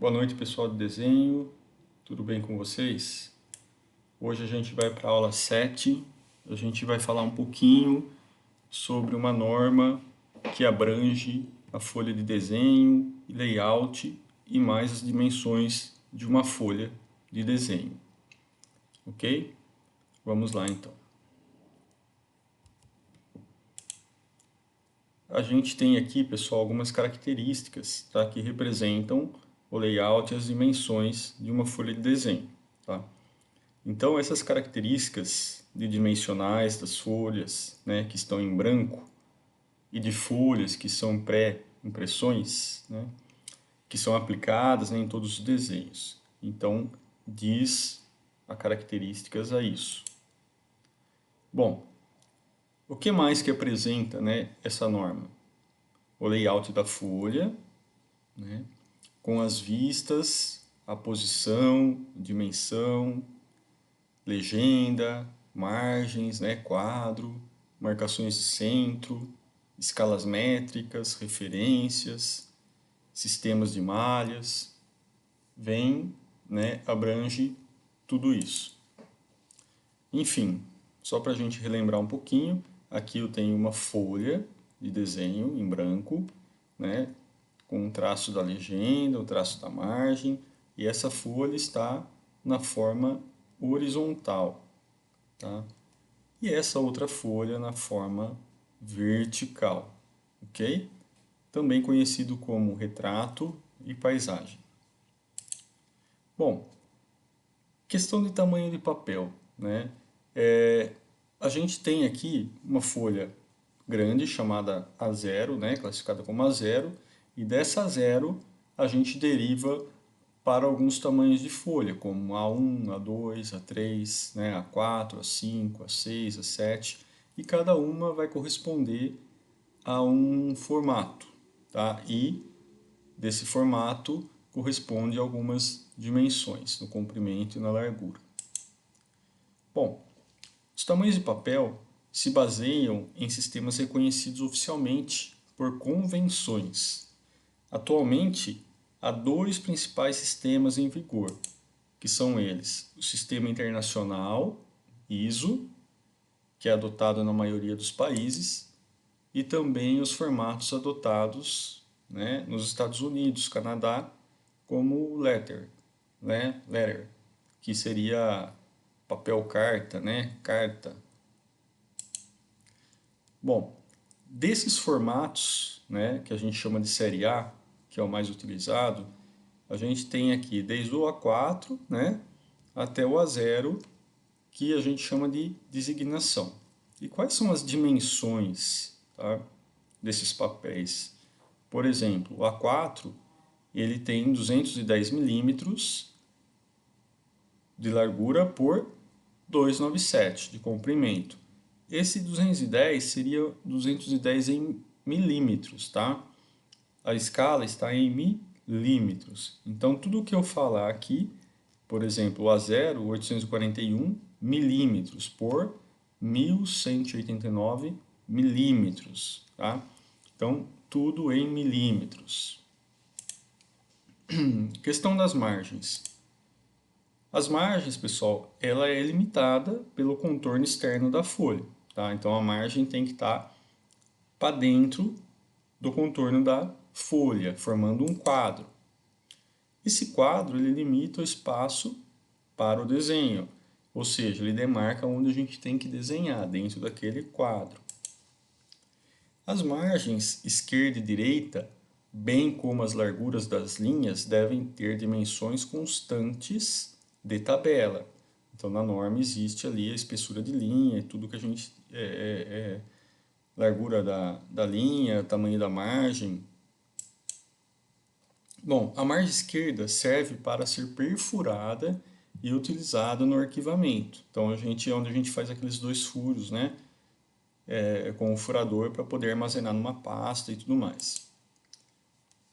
Boa noite, pessoal de desenho, tudo bem com vocês? Hoje a gente vai para a aula 7, a gente vai falar um pouquinho sobre uma norma que abrange a folha de desenho, layout e mais as dimensões de uma folha de desenho, ok? Vamos lá então. A gente tem aqui, pessoal, algumas características, tá, que representam o layout e as dimensões de uma folha de desenho, tá? Então, essas características de dimensionais das folhas, né, que estão em branco, e de folhas que são pré-impressões, né, que são aplicadas, né, em todos os desenhos. Então, diz as características a isso. Bom, o que mais que apresenta, né, essa norma? O layout da folha, né, com as vistas, a posição, dimensão, legenda, margens, né, quadro, marcações de centro, escalas métricas, referências, sistemas de malhas, vem, né, abrange tudo isso. Enfim, só para a gente relembrar um pouquinho, aqui eu tenho uma folha de desenho em branco, né, com o traço da legenda, o traço da margem, e essa folha está na forma horizontal, tá? E essa outra folha na forma vertical, ok? Também conhecido como retrato e paisagem. Bom, questão de tamanho de papel, né? A gente tem aqui uma folha grande chamada A0, né? Classificada como A0, e dessa A0 a gente deriva para alguns tamanhos de folha, como A1, A2, A3, né, A4, A5, A6, A7, e cada uma vai corresponder a um formato, tá? E desse formato corresponde a algumas dimensões, no comprimento e na largura. Bom, os tamanhos de papel se baseiam em sistemas reconhecidos oficialmente por convenções. Atualmente, há dois principais sistemas em vigor, que são eles: o Sistema Internacional, ISO, que é adotado na maioria dos países, e também os formatos adotados, né, nos Estados Unidos, Canadá, como o Letter, né, Letter, que seria papel carta, né, carta. Bom, desses formatos, né, que a gente chama de série A, que é o mais utilizado, a gente tem aqui desde o A4, né, até o A0, que a gente chama de designação. E quais são as dimensões, tá, desses papéis? Por exemplo, o A4 ele tem 210 milímetros de largura por 297 de comprimento. Esse 210 seria 210 em milímetros, tá? A escala está em milímetros. Então, tudo que eu falar aqui, por exemplo, o A0, 841 milímetros por 1189 milímetros, tá? Então, tudo em milímetros. Questão das margens. As margens, pessoal, ela é limitada pelo contorno externo da folha, tá? Então, a margem tem que estar para dentro do contorno da folha, formando um quadro. Esse quadro ele limita o espaço para o desenho, ou seja, ele demarca onde a gente tem que desenhar dentro daquele quadro. As margens esquerda e direita, bem como as larguras das linhas, devem ter dimensões constantes de tabela. Então, na norma existe ali a espessura de linha e tudo que a gente... largura da linha, tamanho da margem. Bom, a margem esquerda serve para ser perfurada e utilizada no arquivamento. Então, onde a gente faz aqueles dois furos, né? Com o furador para poder armazenar numa pasta e tudo mais.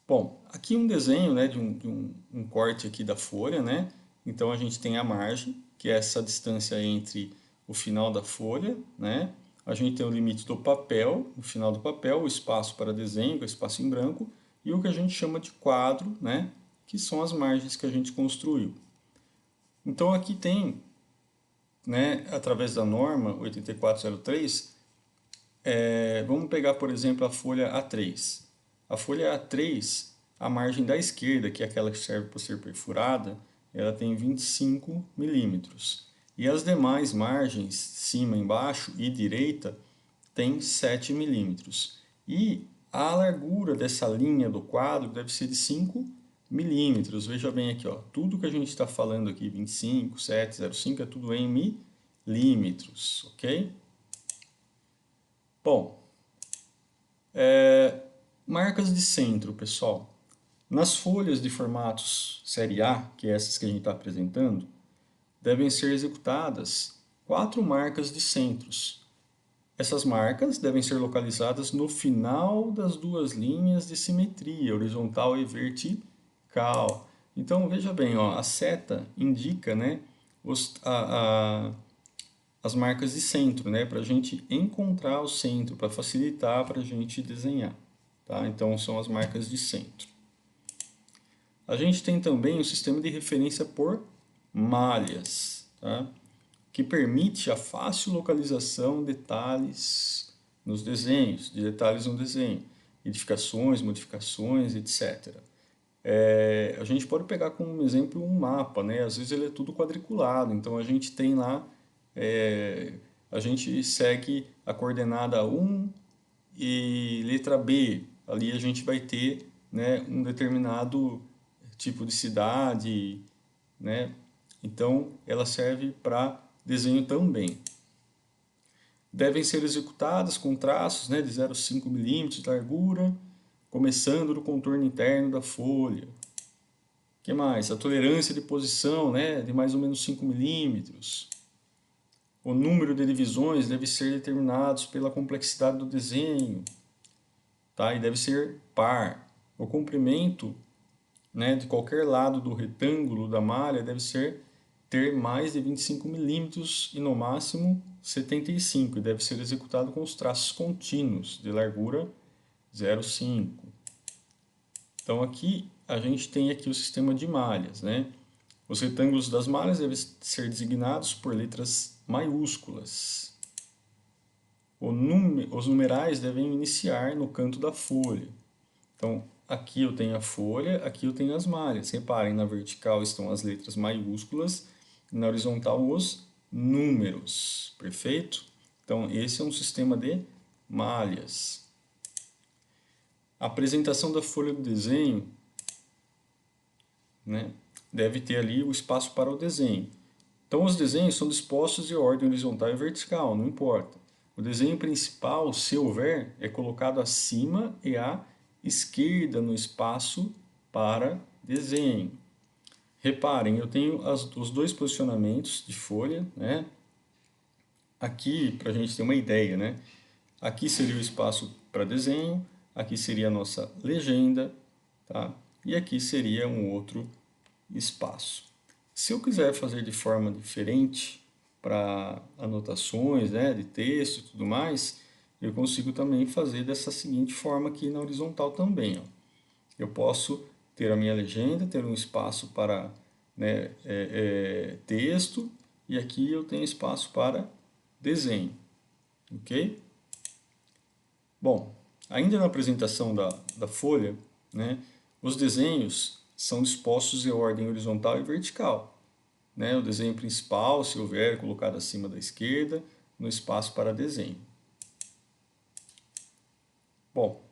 Bom, aqui um desenho, né, de um corte aqui da folha, né? Então a gente tem a margem, que é essa distância entre o final da folha, né? A gente tem o limite do papel, o final do papel, o espaço para desenho, o espaço em branco, e o que a gente chama de quadro, né? que são as margens que a gente construiu. Então aqui tem, né, através da norma 8403, vamos pegar, por exemplo, a folha A3. A folha A3, a margem da esquerda, que é aquela que serve para ser perfurada, ela tem 25 milímetros. E as demais margens, cima, embaixo e direita, tem 7 milímetros. E a largura dessa linha do quadro deve ser de 5 milímetros. Veja bem aqui, ó, tudo que a gente está falando aqui, 25, 7, 0,5, é tudo em milímetros, ok? Bom, marcas de centro, pessoal. Nas folhas de formatos série A, que é essas que a gente está apresentando, devem ser executadas 4 marcas de centros. Essas marcas devem ser localizadas no final das duas linhas de simetria, horizontal e vertical. Então, veja bem, ó, a seta indica, né, as marcas de centro, né, para a gente encontrar o centro, para facilitar para a gente desenhar. Tá? Então, são as marcas de centro. A gente tem também o sistema de referência por malhas, tá? Que permite a fácil localização de detalhes nos desenhos, de detalhes no desenho, edificações, modificações, etc. A gente pode pegar como exemplo um mapa, né? Às vezes ele é tudo quadriculado, então a gente tem lá, a gente segue a coordenada 1 e letra B. Ali a gente vai ter, né, um determinado tipo de cidade, né? Então ela serve para desenho também. Devem ser executadas com traços, né, de 0,5 milímetros de largura, começando no contorno interno da folha. O que mais? A tolerância de posição, né, de mais ou menos 5 milímetros. O número de divisões deve ser determinado pela complexidade do desenho, tá? E deve ser par. O comprimento, né, de qualquer lado do retângulo da malha deve ter mais de 25 milímetros e no máximo 75, e deve ser executado com os traços contínuos de largura 0,5. Então aqui a gente tem aqui o sistema de malhas, né? Os retângulos das malhas devem ser designados por letras maiúsculas. Os numerais devem iniciar no canto da folha. Então, aqui eu tenho a folha, aqui eu tenho as malhas. Reparem, na vertical estão as letras maiúsculas, na horizontal os números. Perfeito? Então, esse é um sistema de malhas. A apresentação da folha do desenho, né, deve ter ali o espaço para o desenho. Então, os desenhos são dispostos em ordem horizontal e vertical, não importa. O desenho principal, se houver, é colocado acima e à esquerda no espaço para desenho. Reparem, eu tenho os dois posicionamentos de folha, né? Aqui, para a gente ter uma ideia, né? Aqui seria o espaço para desenho, aqui seria a nossa legenda, tá? E aqui seria um outro espaço. Se eu quiser fazer de forma diferente para anotações, né, de texto e tudo mais, eu consigo também fazer dessa seguinte forma aqui na horizontal também, ó. Eu posso ter a minha legenda, ter um espaço para, né, texto, e aqui eu tenho espaço para desenho, ok? Bom, ainda na apresentação da folha, né, os desenhos são dispostos em ordem horizontal e vertical. Né? O desenho principal, se houver, colocado acima da esquerda, no espaço para desenho. Bom,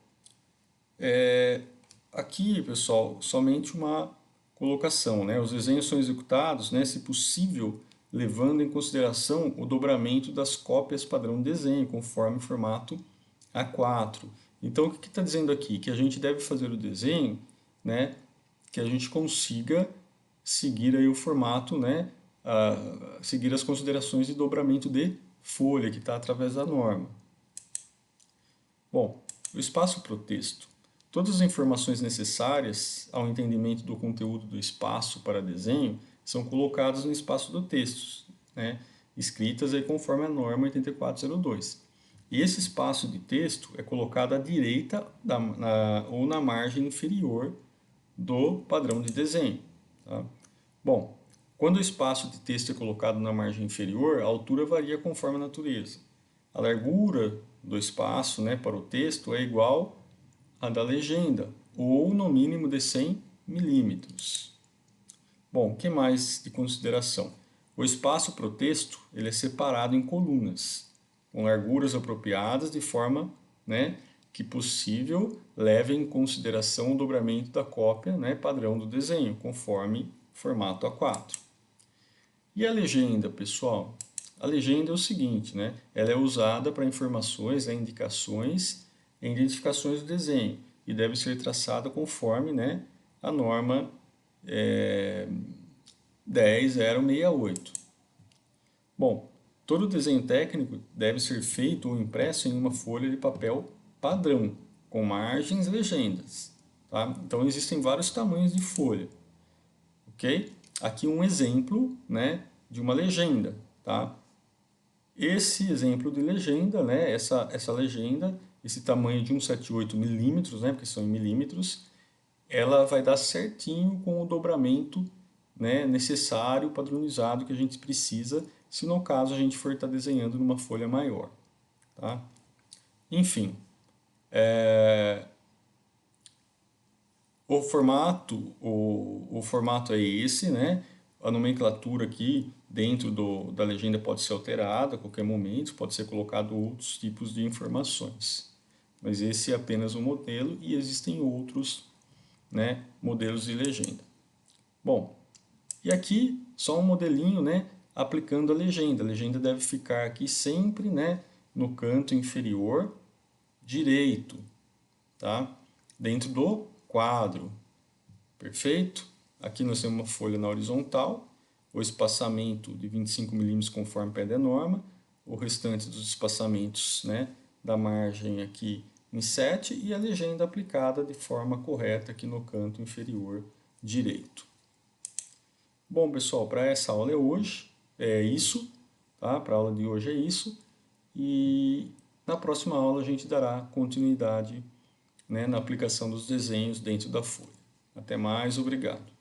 aqui, pessoal, somente uma colocação. Né? Os desenhos são executados, né, se possível, levando em consideração o dobramento das cópias padrão de desenho, conforme o formato A4. Então, o que está dizendo aqui? Que a gente deve fazer o desenho, né, que a gente consiga seguir aí o formato, né, seguir as considerações de dobramento de folha, que está através da norma. Bom, o espaço para o texto. Todas as informações necessárias ao entendimento do conteúdo do espaço para desenho são colocadas no espaço do texto, né, escritas aí conforme a norma 8402. E esse espaço de texto é colocado à direita ou na margem inferior do padrão de desenho. Tá? Bom, quando o espaço de texto é colocado na margem inferior, a altura varia conforme a natureza. A largura do espaço, né, para o texto é igual à da legenda, ou no mínimo de 100 milímetros. Bom, o que mais de consideração? O espaço para o texto ele é separado em colunas, com larguras apropriadas de forma, né, que possível leve em consideração o dobramento da cópia, né, padrão do desenho, conforme formato A4. E a legenda, pessoal? A legenda é o seguinte, né? Ela é usada para informações, né, indicações e identificações do desenho e deve ser traçada conforme, né, a norma 10068. Bom, todo desenho técnico deve ser feito ou impresso em uma folha de papel padrão, com margens e legendas. Tá? Então existem vários tamanhos de folha. Ok? Aqui um exemplo, né, de uma legenda. Tá? Esse exemplo de legenda, né, essa legenda, esse tamanho de 178 milímetros, né, porque são em milímetros, ela vai dar certinho com o dobramento, né, necessário, padronizado que a gente precisa, se no caso a gente for estar desenhando numa folha maior. Tá? Enfim, o formato é esse, né? A nomenclatura aqui dentro da legenda pode ser alterada a qualquer momento, pode ser colocado outros tipos de informações. Mas esse é apenas um modelo e existem outros, né, modelos de legenda. Bom, e aqui só um modelinho, né, aplicando a legenda. A legenda deve ficar aqui sempre, né, no canto inferior direito, tá? Dentro do quadro. Perfeito? Aqui nós temos uma folha na horizontal, o espaçamento de 25 milímetros conforme pede a norma, o restante dos espaçamentos, né, da margem aqui em 7 e a legenda aplicada de forma correta aqui no canto inferior direito. Bom, pessoal, para essa aula é isso, tá? Para a aula de hoje é isso. E na próxima aula a gente dará continuidade, né, na aplicação dos desenhos dentro da folha. Até mais, obrigado.